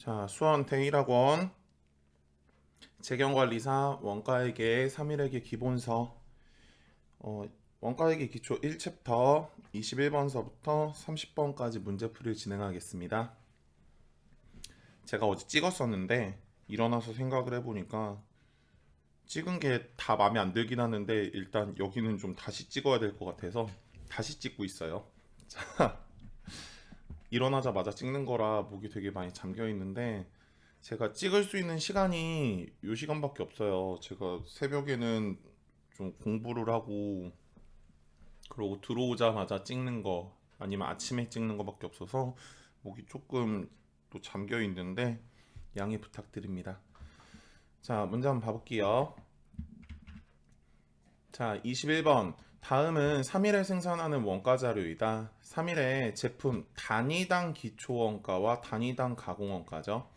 자, 수원 대일학원 재경관리사 원가회계 3일회계 기본서 원가회계 기초 1챕터 21번서부터 30번까지 문제풀이를 진행하겠습니다. 제가 어제 찍었었는데 일어나서 생각을 해보니까 찍은 게 다 마음에 안 들긴 하는데 일단 여기는 좀 다시 찍어야 될 것 같아서 다시 찍고 있어요. 자, 일어나자마자 찍는 거라 목이 되게 많이 잠겨 있는데 제가 찍을 수 있는 시간이 요 시간밖에 없어요. 제가 새벽에는 좀 공부를 하고 그러고 들어오자마자 찍는 거 아니면 아침에 찍는 거밖에 없어서 목이 조금 또 잠겨 있는데 양해 부탁드립니다. 자, 문제 한번 봐볼게요. 자, 21번. 다음은 3일에 생산하는 원가 자료이다. 3일에 제품 단위당 기초원가와 단위당 가공원가죠.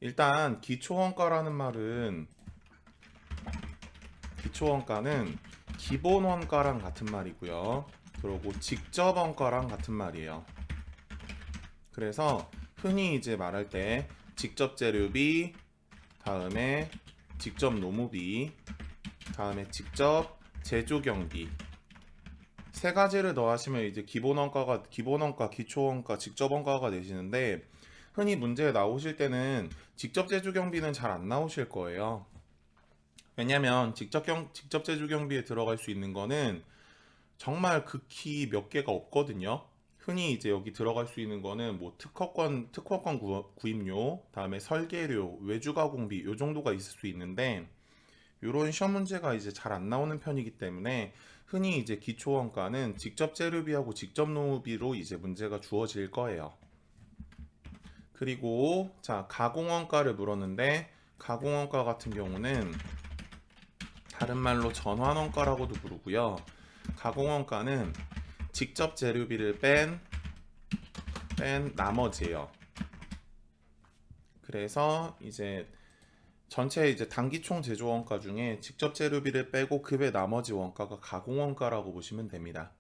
일단 기초원가라는 말은 기초원가는 기본원가랑 같은 말이고요. 그리고 직접원가랑 같은 말이에요. 그래서 흔히 이제 말할 때 직접 재료비, 다음에 직접 노무비, 다음에 직접 제조 경비 세 가지를 더하시면 이제 기본원가, 기초원가, 직접원가가 되시는데 흔히 문제에 나오실 때는 직접 제조 경비는 잘 안 나오실 거예요. 왜냐면 직접 제조 경비에 들어갈 수 있는 거는 정말 극히 몇 개가 없거든요. 흔히 이제 여기 들어갈 수 있는 거는 뭐 특허권 구입료, 다음에 설계료, 외주 가공비 요 정도가 있을 수 있는데 이런 시험 문제가 이제 잘 안 나오는 편이기 때문에 흔히 이제 기초원가는 직접 재료비하고 직접 노무비로 이제 문제가 주어질 거예요. 그리고 자, 가공원가를 물었는데 가공원가 같은 경우는 다른 말로 전환원가라고도 부르고요. 가공원가는 직접 재료비를 뺀 나머지예요. 그래서 이제 전체 이제 단기총 제조 원가 중에 직접 재료비를 빼고 그 외 나머지 원가가 가공 원가라고 보시면 됩니다.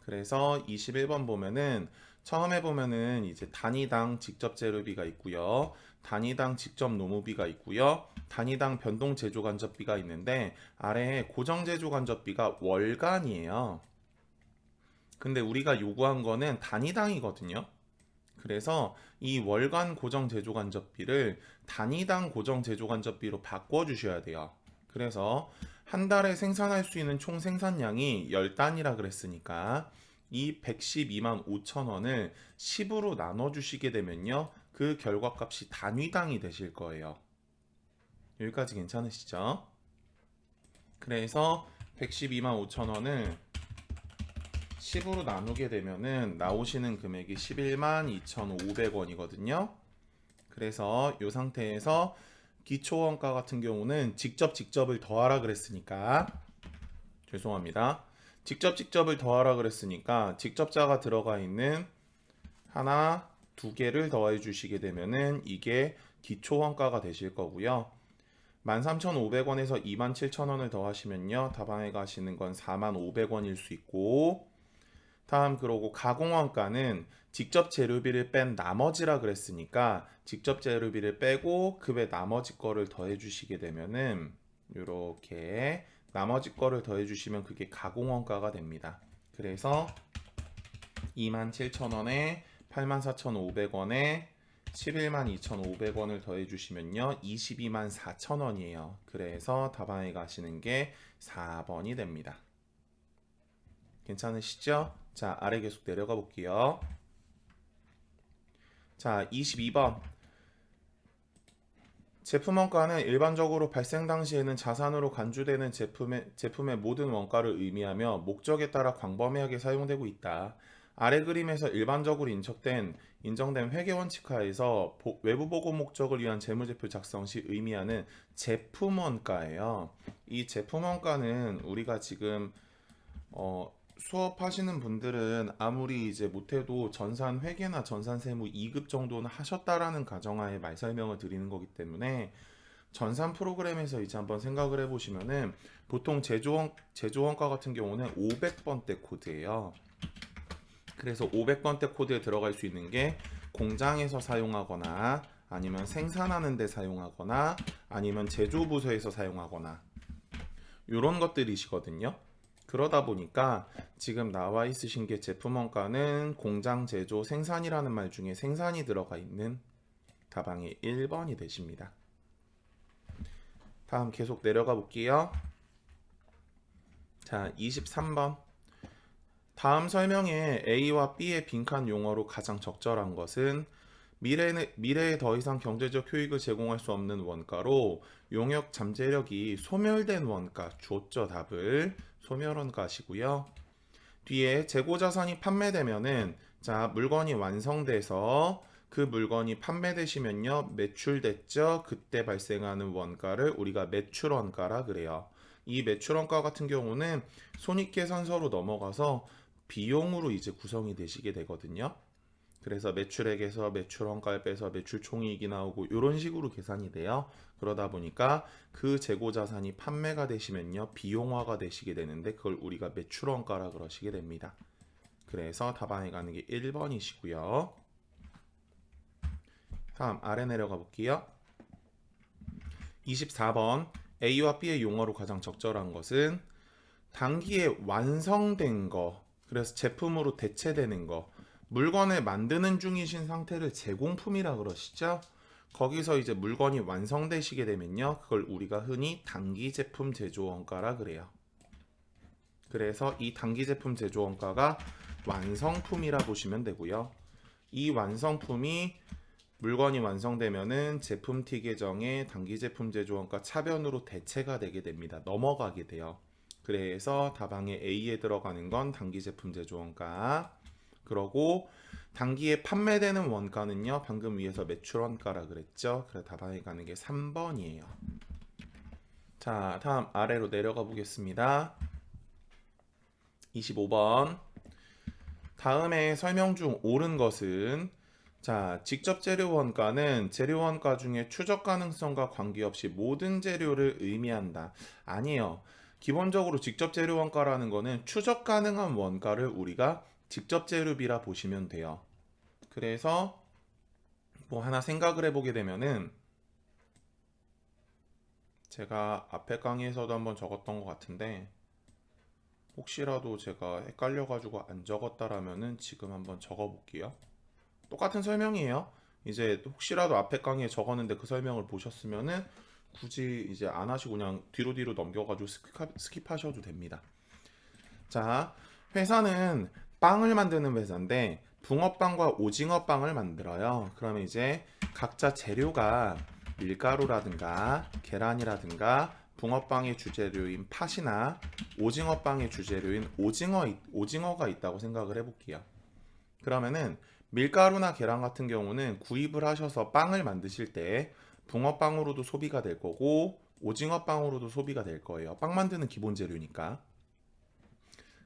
그래서 21번 보면은 처음에 보면은 이제 단위당 직접 재료비가 있고요. 단위당 직접 노무비가 있고요. 단위당 변동 제조 간접비가 있는데 아래에 고정 제조 간접비가 월간이에요. 근데 우리가 요구한 거는 단위당이거든요. 그래서 이 월간 고정 제조 간접비를 단위당 고정 제조 간접비로 바꿔 주셔야 돼요. 그래서 한 달에 생산할 수 있는 총 생산량이 10단이라 그랬으니까 이 112만 5천 원을 10으로 나눠 주시게 되면요. 그 결과값이 단위당이 되실 거예요. 여기까지 괜찮으시죠? 그래서 112만 5천 원을 10으로 나누게 되면은 나오시는 금액이 11만 2,500원이거든요. 그래서 이 상태에서 기초원가 같은 경우는 직접을 더하라 그랬으니까 죄송합니다. 직접을 더하라 그랬으니까 직접자가 들어가 있는 하나, 두 개를 더해 주시게 되면은 이게 기초원가가 되실 거고요. 13,500원에서 27,000원을 더하시면요. 답안에 가시는 건 4,500원일 수 있고 다음 그러고 가공원가는 직접 재료비를 뺀 나머지라 그랬으니까 직접 재료비를 빼고 그 외 나머지 거를 더해 주시게 되면은 이렇게 나머지 거를 더해 주시면 그게 가공원가가 됩니다. 그래서 27,000원에 84,500원에 112,2,500원을 더해 주시면요 224,000원이에요. 그래서 답안에 가시는 게 4번이 됩니다. 괜찮으시죠? 자, 아래 계속 내려가 볼게요. 자, 22번. 제품 원가는 일반적으로 발생 당시에는 자산으로 간주되는 제품의 모든 원가를 의미하며 목적에 따라 광범위하게 사용되고 있다. 아래 그림에서 일반적으로 인정된 회계 원칙 하에서 외부 보고 목적을 위한 재무제표 작성 시 의미하는 제품 원가예요. 이 제품 원가는 우리가 지금 수업하시는 분들은 아무리 이제 못해도 전산 회계나 전산 세무 2급 정도는 하셨다라는 가정하에 말 설명을 드리는 거기 때문에 전산 프로그램에서 이제 한번 생각을 해보시면은 보통 제조원가 같은 경우는 500번대 코드예요. 그래서 500번대 코드에 들어갈 수 있는 게 공장에서 사용하거나 아니면 생산하는 데 사용하거나 아니면 제조부서에서 사용하거나 이런 것들이시거든요. 그러다 보니까 지금 나와 있으신 게 제품 원가는 공장, 제조, 생산이라는 말 중에 생산이 들어가 있는 답안이 1번이 되십니다. 다음 계속 내려가 볼게요. 자, 23번. 다음 설명에 A와 B의 빈칸 용어로 가장 적절한 것은 미래에 더 이상 경제적 효익을 제공할 수 없는 원가로 용역 잠재력이 소멸된 원가, 줬죠 답을. 소멸원가시고요. 뒤에 재고자산이 판매되면은 자 물건이 완성돼서 그 물건이 판매되시면요 매출됐죠. 그때 발생하는 원가를 우리가 매출원가라 그래요. 이 매출원가 같은 경우는 손익계산서로 넘어가서 비용으로 이제 구성이 되시게 되거든요. 그래서 매출액에서 매출원가를 빼서 매출총이익이 나오고 이런 식으로 계산이 돼요. 그러다 보니까 그 재고자산이 판매가 되시면요 비용화가 되시게 되는데 그걸 우리가 매출원가라 그러시게 됩니다. 그래서 답안에 가는 게 1번이시고요. 다음 아래 내려가 볼게요. 24번 A와 B의 용어로 가장 적절한 것은 단기에 완성된 거, 그래서 제품으로 대체되는 거, 물건을 만드는 중이신 상태를 제공품이라 그러시죠. 거기서 이제 물건이 완성되시게 되면요 그걸 우리가 흔히 단기 제품 제조 원가라 그래요. 그래서 이 단기 제품 제조 원가가 완성품이라 보시면 되고요. 이 완성품이 물건이 완성되면은 제품 T 계정의 단기 제품 제조 원가 차변으로 대체가 되게 됩니다. 넘어가게 돼요. 그래서 답안에 A에 들어가는 건 단기 제품 제조 원가. 그러고 단기에 판매되는 원가는요 방금 위에서 매출 원가라 그랬죠. 그래서 답안에 가는 게 3번이에요. 자 다음 아래로 내려가 보겠습니다. 25번 다음에 설명 중 옳은 것은 자 직접 재료 원가는 재료 원가 중에 추적 가능성과 관계없이 모든 재료를 의미한다. 아니에요. 기본적으로 직접 재료 원가라는 거는 추적 가능한 원가를 우리가 직접 재료비라 보시면 돼요. 그래서 뭐 하나 생각을 해보게 되면은 제가 앞에 강의에서도 한번 적었던 것 같은데 혹시라도 제가 헷갈려가지고 안 적었다라면은 지금 한번 적어볼게요. 똑같은 설명이에요. 이제 혹시라도 앞에 강의에 적었는데 그 설명을 보셨으면은 굳이 이제 안 하시고 그냥 뒤로 넘겨가지고 스킵하셔도 됩니다. 자, 회사는 빵을 만드는 회사인데 붕어빵과 오징어빵을 만들어요. 그러면 이제 각자 재료가 밀가루라든가 계란이라든가 붕어빵의 주재료인 팥이나 오징어빵의 주재료인 오징어가 있다고 생각을 해볼게요. 그러면은 밀가루나 계란 같은 경우는 구입을 하셔서 빵을 만드실 때 붕어빵으로도 소비가 될 거고 오징어빵으로도 소비가 될 거예요. 빵 만드는 기본 재료니까.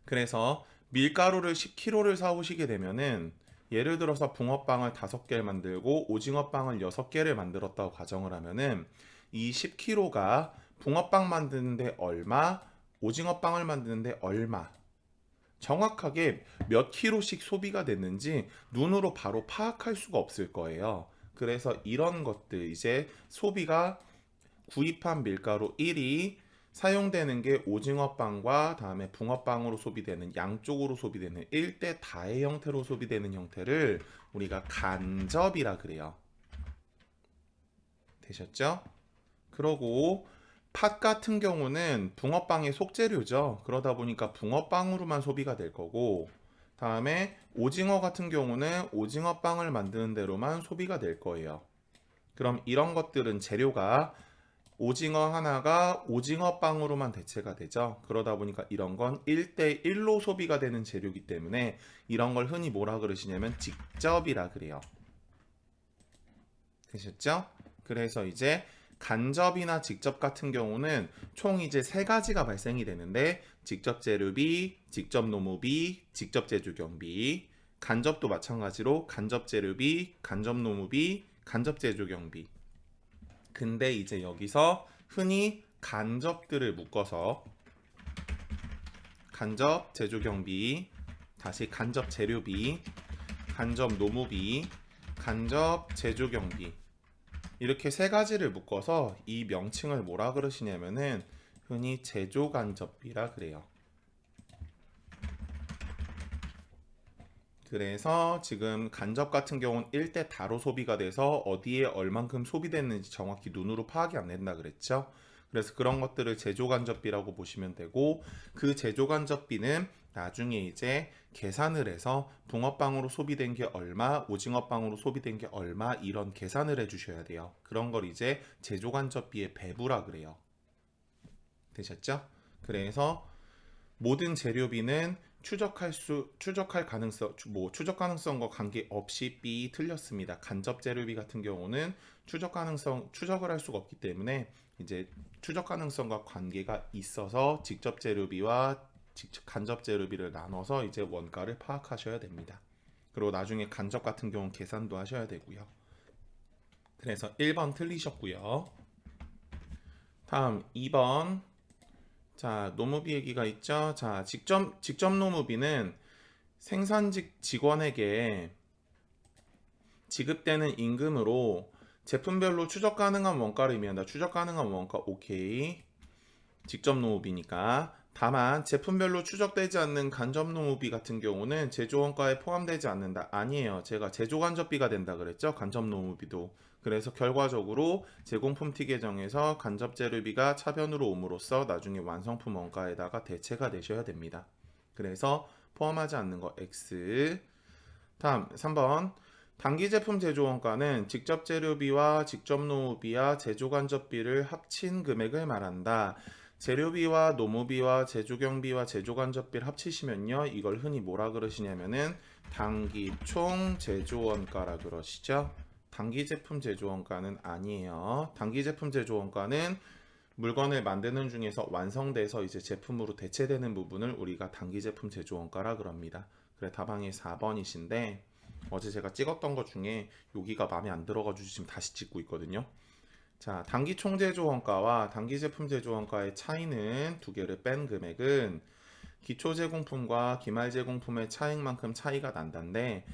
그래서 밀가루를 10kg를 사오시게 되면은 예를 들어서 붕어빵을 5개를 만들고 오징어빵을 6개를 만들었다고 가정을 하면은 이 10kg가 붕어빵 만드는데 얼마, 오징어빵을 만드는데 얼마, 정확하게 몇 킬로씩 소비가 됐는지 눈으로 바로 파악할 수가 없을 거예요. 그래서 이런 것들 이제 소비가 구입한 밀가루 1이 사용되는 게 오징어빵과 다음에 붕어빵으로 소비되는 양쪽으로 소비되는 1대 다의 형태로 소비되는 형태를 우리가 간접이라 그래요. 되셨죠? 그러고 팥 같은 경우는 붕어빵의 속재료죠. 그러다 보니까 붕어빵으로만 소비가 될 거고 다음에 오징어 같은 경우는 오징어빵을 만드는 대로만 소비가 될 거예요. 그럼 이런 것들은 재료가 오징어 하나가 오징어빵으로만 대체가 되죠. 그러다 보니까 이런 건 1대1로 소비가 되는 재료이기 때문에 이런 걸 흔히 뭐라 그러시냐면 직접이라 그래요. 되셨죠? 그래서 이제 간접이나 직접 같은 경우는 총 이제 3가지가 발생이 되는데 직접 재료비, 직접 노무비, 직접 제조 경비. 간접도 마찬가지로 간접 재료비, 간접 노무비, 간접 제조 경비. 근데 이제 여기서 흔히 간접들을 묶어서 간접 제조 경비, 다시 간접 재료비, 간접 노무비, 간접 제조 경비 이렇게 세 가지를 묶어서 이 명칭을 뭐라 그러시냐면은 흔히 제조간접비라 그래요. 그래서 지금 간접 같은 경우는 1대 다로 소비가 돼서 어디에 얼만큼 소비됐는지 정확히 눈으로 파악이 안 된다 그랬죠. 그래서 그런 것들을 제조간접비라고 보시면 되고, 그 제조간접비는 나중에 이제 계산을 해서 붕어빵으로 소비된 게 얼마, 오징어빵으로 소비된 게 얼마, 이런 계산을 해주셔야 돼요. 그런 걸 이제 제조간접비의 배부라 그래요. 되셨죠? 그래서 모든 재료비는 추적할 가능성, 추적 가능성과 관계없이 B 틀렸습니다. 간접 재료비 같은 경우는 추적을 할 수가 없기 때문에 이제 추적 가능성과 관계가 있어서 직접 재료비와 간접 재료비를 나눠서 이제 원가를 파악하셔야 됩니다. 그리고 나중에 간접 같은 경우는 계산도 하셔야 되고요. 그래서 1번 틀리셨고요. 다음 2번. 자, 노무비 얘기가 있죠. 자, 직접 노무비는 생산직 직원에게 지급되는 임금으로 제품별로 추적 가능한 원가를 의미한다. 추적 가능한 원가, 오케이. 직접 노무비니까. 다만 제품별로 추적되지 않는 간접 노무비 같은 경우는 제조원가에 포함되지 않는다. 아니에요. 제가 제조간접비가 된다 그랬죠. 간접 노무비도. 그래서 결과적으로 제공품 티 계정에서 간접 재료비가 차변으로 옴으로써 나중에 완성품 원가에다가 대체가 되셔야 됩니다. 그래서 포함하지 않는 거 X. 다음 3번. 단기 제품 제조 원가는 직접 재료비와 직접 노무비와 제조간접비를 합친 금액을 말한다. 재료비와 노무비와 제조경비와 제조간접비를 합치시면요, 이걸 흔히 뭐라 그러시냐면은 단기 총 제조원가라 그러시죠. 단기 제품 제조원가는 아니에요. 단기 제품 제조원가는 물건을 만드는 중에서 완성돼서 이제 제품으로 대체되는 부분을 우리가 단기 제품 제조원가라 그럽니다. 그래, 답안이 4번이신데 어제 제가 찍었던 것 중에 여기가 마음에 안 들어가지고 지금 다시 찍고 있거든요. 자, 단기 총제조 원가와 단기 제품 제조 원가의 차이는 두 개를 뺀 금액은 기초 제공품과 기말 제공품의 차익만큼 차이가 난다는데,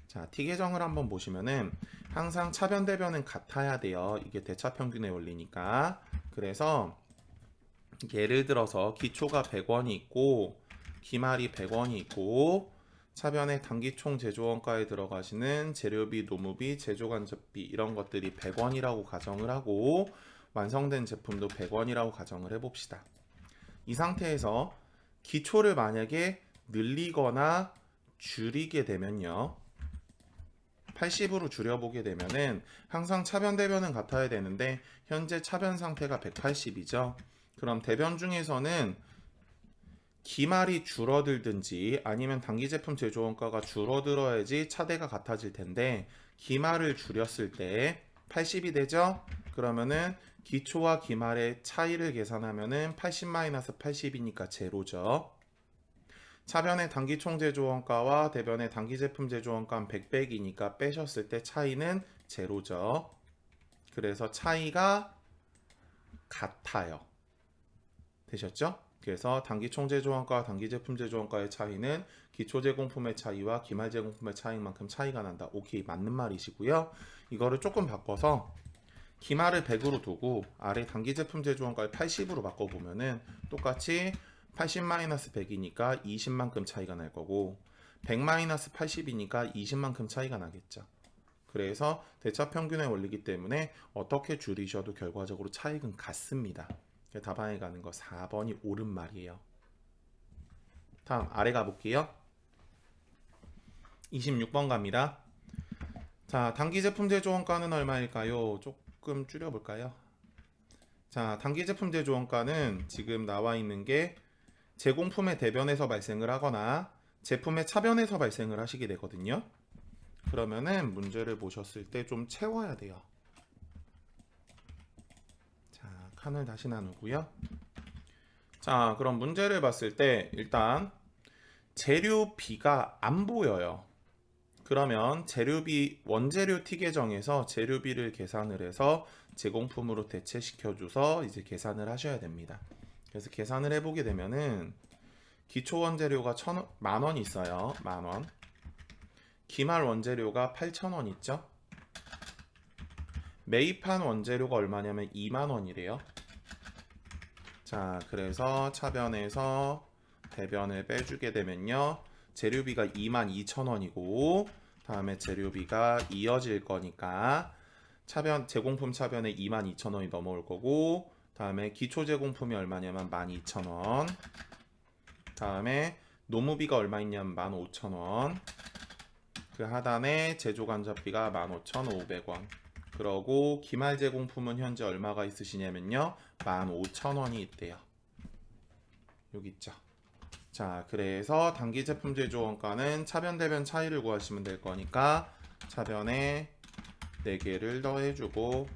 자, T 계정을 한번 보시면은 항상 차변 대변은 같아야 돼요. 이게 대차평균의 원리니까. 그래서 예를 들어서 기초가 100원이 있고 기말이 100원이 있고 차변의 단기총 제조원가에 들어가시는 재료비, 노무비, 제조간접비 이런 것들이 100원이라고 가정을 하고 완성된 제품도 100원이라고 가정을 해봅시다. 이 상태에서 기초를 만약에 늘리거나 줄이게 되면요, 80으로 줄여보게 되면은 항상 차변 대변은 같아야 되는데 현재 차변 상태가 180이죠. 그럼 대변 중에서는 기말이 줄어들든지 아니면 단기 제품 제조 원가가 줄어들어야지 차대가 같아질 텐데, 기말을 줄였을 때 80이 되죠? 그러면은 기초와 기말의 차이를 계산하면은 80-80이니까 제로죠. 차변의 단기 총 제조 원가와 대변의 단기 제품 제조 원가는 100이니까 빼셨을 때 차이는 제로죠. 그래서 차이가 같아요. 되셨죠? 그래서 단기 총 제조원가와 단기 제품 제조원가의 차이는 기초 제공품의 차이와 기말 제공품의 차이만큼 차이가 난다. 오케이, 맞는 말이시고요. 이거를 조금 바꿔서 기말을 100으로 두고 아래 단기 제품 제조원가를 80으로 바꿔보면은 똑같이 80-100이니까 20만큼 차이가 날 거고 100-80이니까 20만큼 차이가 나겠죠. 그래서 대차 평균의 원리이기 때문에 어떻게 줄이셔도 결과적으로 차익은 같습니다. 답안에 가는 거 4번이 옳은 말이에요. 다음 아래 가볼게요. 26번 갑니다. 자, 단기 제품 제조 원가는 얼마일까요? 조금 줄여볼까요? 자, 단기 제품 제조 원가는 지금 나와 있는 게 제공품의 대변에서 발생을 하거나 제품의 차변에서 발생을 하시게 되거든요. 그러면은 문제를 보셨을 때 좀 채워야 돼요. 자, 칸을 다시 나누고요. 자, 그럼 문제를 봤을 때 일단 재료비가 안 보여요. 그러면 재료비 원재료 T 계정에서 재료비를 계산을 해서 제공품으로 대체시켜줘서 이제 계산을 하셔야 됩니다. 그래서 계산을 해보게 되면은 기초 원재료가 10,000원 있어요. 10,000원. 기말 원재료가 8,000원 있죠. 매입한 원재료가 얼마냐면 2만 원이래요. 자, 그래서 차변에서 대변을 빼주게 되면요. 재료비가 22,000원이고 다음에 재료비가 이어질 거니까 차변 제공품 차변에 22,000원이 넘어올 거고 다음에 기초 제공품이 얼마냐면 12,000원. 다음에 노무비가 얼마 있냐면 15,000원. 그 하단에 제조간접비가 15,500원. 그러고 기말 제공품은 현재 얼마가 있으시냐면요. 15,000원이 있대요. 여기 있죠. 자, 그래서 단기 제품 제조 원가는 차변 대변 차이를 구하시면 될 거니까 차변에 4개를 더해주고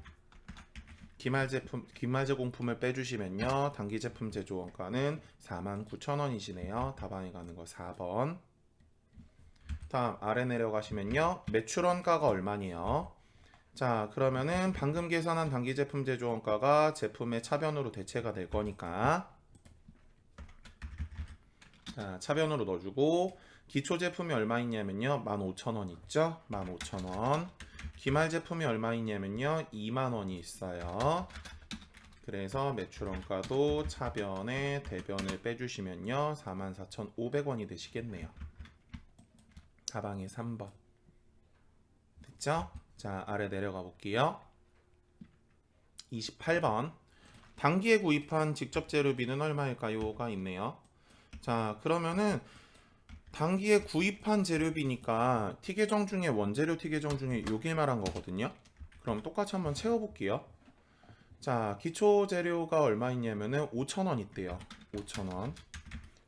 기말 제공품을 빼주시면요. 단기 제품 제조 원가는 49,000원이시네요. 답안에 가는 거 4번. 다음 아래 내려가시면요. 매출 원가가 얼마니요? 자, 그러면은 방금 계산한 단기 제품 제조 원가가 제품의 차변으로 대체가 될 거니까 자, 차변으로 넣어주고 기초 제품이 얼마 있냐면요. 15,000원 있죠? 15,000원. 기말 제품이 얼마 있냐면요. 2만원이 있어요. 그래서 매출 원가도 차변에 대변을 빼주시면요. 44,500원이 되시겠네요. 가방의 3번. 됐죠? 자, 아래 내려가 볼게요. 28번. 단기에 구입한 직접 재료비는 얼마일까요?가 있네요. 자, 그러면은 단기에 구입한 재료비니까 티계정 중에 원재료 티계정 중에 요길 말한 거거든요. 그럼 똑같이 한번 채워볼게요. 자, 기초 재료가 얼마 있냐면은 5,000원 있대요. 5,000원.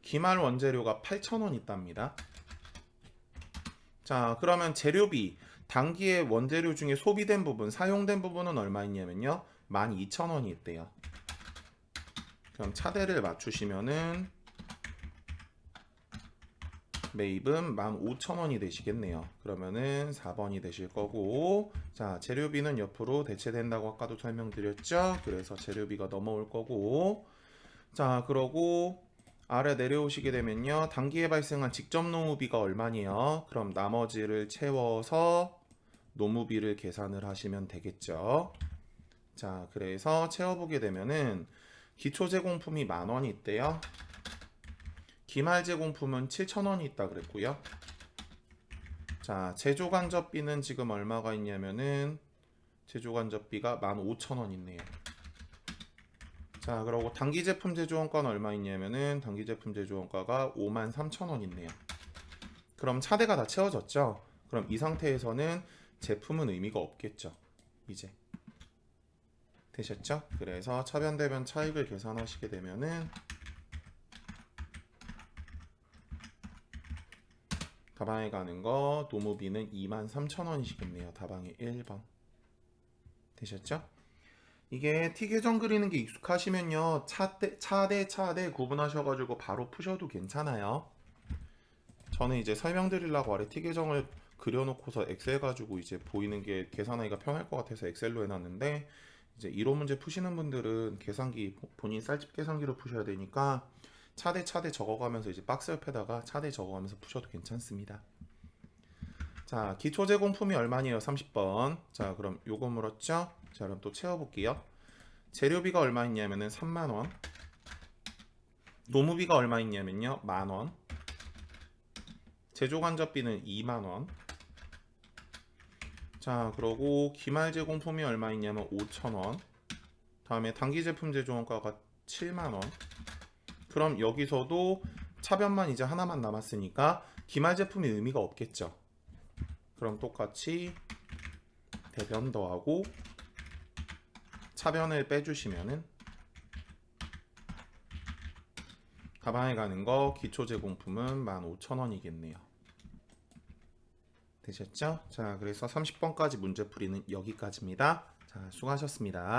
기말 원재료가 8,000원 있답니다. 자, 그러면 재료비 단기에 원재료 중에 소비된 부분, 사용된 부분은 얼마 있냐면요. 12,000원이 있대요. 그럼 차대를 맞추시면은 매입은 15,000원이 되시겠네요. 그러면은 4번이 되실 거고 자, 재료비는 옆으로 대체된다고 아까도 설명드렸죠. 그래서 재료비가 넘어올 거고 자, 그러고 아래 내려오시게 되면요. 단기에 발생한 직접 노무비가 얼마니요? 그럼 나머지를 채워서 노무비를 계산을 하시면 되겠죠. 자, 그래서 채워보게 되면은 기초 제공품이 10,000원이 있대요. 기말 제공품은 7,000원이 있다 그랬고요. 자, 제조간접비는 지금 얼마가 있냐면은 제조간접비가 15,000원 있네요. 자, 그리고 단기 제품 제조원가는 얼마 있냐면은 단기 제품 제조원가가 53,000원 있네요. 그럼 차대가 다 채워졌죠? 그럼 이 상태에서는 제품은 의미가 없겠죠. 이제 되셨죠? 그래서 차변 대변 차익을 계산하시게 되면은 다방에 가는 거 노무비는 23,000원이시겠네요. 다방에 1번. 되셨죠? 이게 티계정 그리는 게 익숙하시면요. 차대 구분하셔가지고 바로 푸셔도 괜찮아요. 저는 이제 설명드리려고 아래 티계정을 그려놓고서 엑셀 가지고 이제 보이는 게 계산하기가 편할 것 같아서 엑셀로 해놨는데 이제 이론 문제 푸시는 분들은 계산기 본인 쌀집 계산기로 푸셔야 되니까 차대 적어가면서 이제 박스 옆에다가 차대 적어가면서 푸셔도 괜찮습니다. 자, 기초 제공품이 얼마니에요? 30번. 자, 그럼 요거 물었죠? 자, 그럼 또 채워볼게요. 재료비가 얼마 있냐면은 3만원. 노무비가 얼마 있냐면요. 10,000원. 제조간접비는 2만원. 자, 그러고 기말 제공품이 얼마 있냐면 5,000원. 다음에 단기 제품 제조원가가 7만원. 그럼 여기서도 차변만 이제 하나만 남았으니까 기말 제품이 의미가 없겠죠. 그럼 똑같이 대변 더하고 차변을 빼주시면은 가방에 가는 거 기초 제공품은 15,000원이겠네요. 되셨죠? 자, 그래서 30번까지 문제풀이는 여기까지입니다. 자, 수고하셨습니다.